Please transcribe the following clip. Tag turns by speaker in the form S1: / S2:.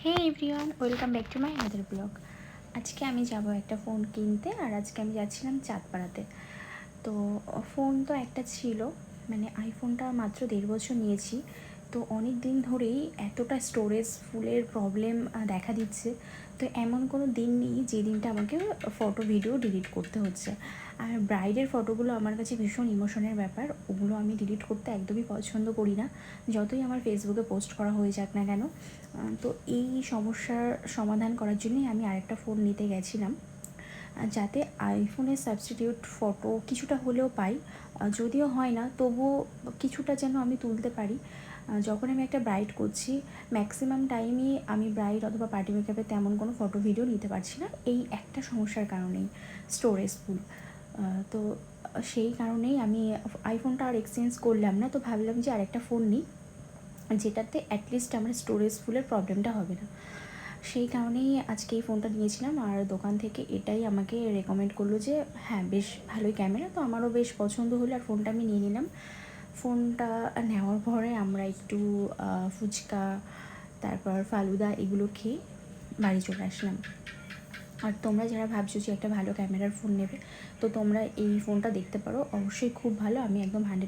S1: Hey everyone, welcome back to my another blog. আজকে আমি যাব একটা ফোন কিনতে, আর আজকে আমি যাচ্ছিলাম চাঁদপাড়াতে। তো ফোন তো একটা ছিল, মানে আইফোনটা মাত্র 1.5 বছর নিয়েছি। তো অনেক দিন ধরেই এতটা স্টোরেজ ফুলের প্রবলেম দেখা দিচ্ছে। তো এমন কোনো দিন নেই যে দিনটা আমাকে ফটো ভিডিও ডিলিট করতে হচ্ছে। আর ব্রাইডের ফটোগুলো আমার কাছে ভীষণ ইমোশনের ব্যাপার, ওগুলো আমি ডিলিট করতে একদমই পছন্দ করি না, যতই আমার ফেসবুকে পোস্ট করা হয়ে যাক না কেন। তো এই সমস্যার সমাধান করার জন্যই আমি আরেকটা ফোন নিতে গেছিলাম, যাতে আইফোনের সাবস্টিটিউট ফটো কিছুটা হলেও পাই। যদিও হয় না, তবুও কিছুটা যেন আমি তুলতে পারি। যখন আমি একটা ব্রাইড করছি, ম্যাক্সিমাম টাইমই আমি ব্রাইড অথবা পার্টি মেকআপে তেমন কোনো ফটো ভিডিও নিতে পারছি না, এই একটা সমস্যার কারণেই, স্টোরেজ ফুল। তো সেই কারণেই আমি আইফোনটা আর এক্সচেঞ্জ করলাম না। তো ভাবলাম যে আরেকটা ফোন নিই, যেটাতে অ্যাটলিস্ট আমার স্টোরেজ ফুলের প্রবলেমটা হবে না। সেই কারণেই আজকে এই ফোনটা নিয়েছিলাম, আর দোকান থেকে এটাই আমাকে রেকমেন্ড করলো যে হ্যাঁ বেশ ভালোই ক্যামেরা, তো আমারও বেশ পছন্দ হলো আর ফোনটা আমি নিয়ে নিলাম। ফোনটা নেওয়ার পরে আমরা একটু ফুচকা, তারপর ফালুদা এগুলো খেয়ে বাড়ি চলে আসলাম। আর তোমরা যারা ভাবছো যে একটা ভালো ক্যামেরার ফোন নেবে, তো তোমরা এই ফোনটা দেখতে পারো, অবশ্যই খুব ভালো। আমি একদম 100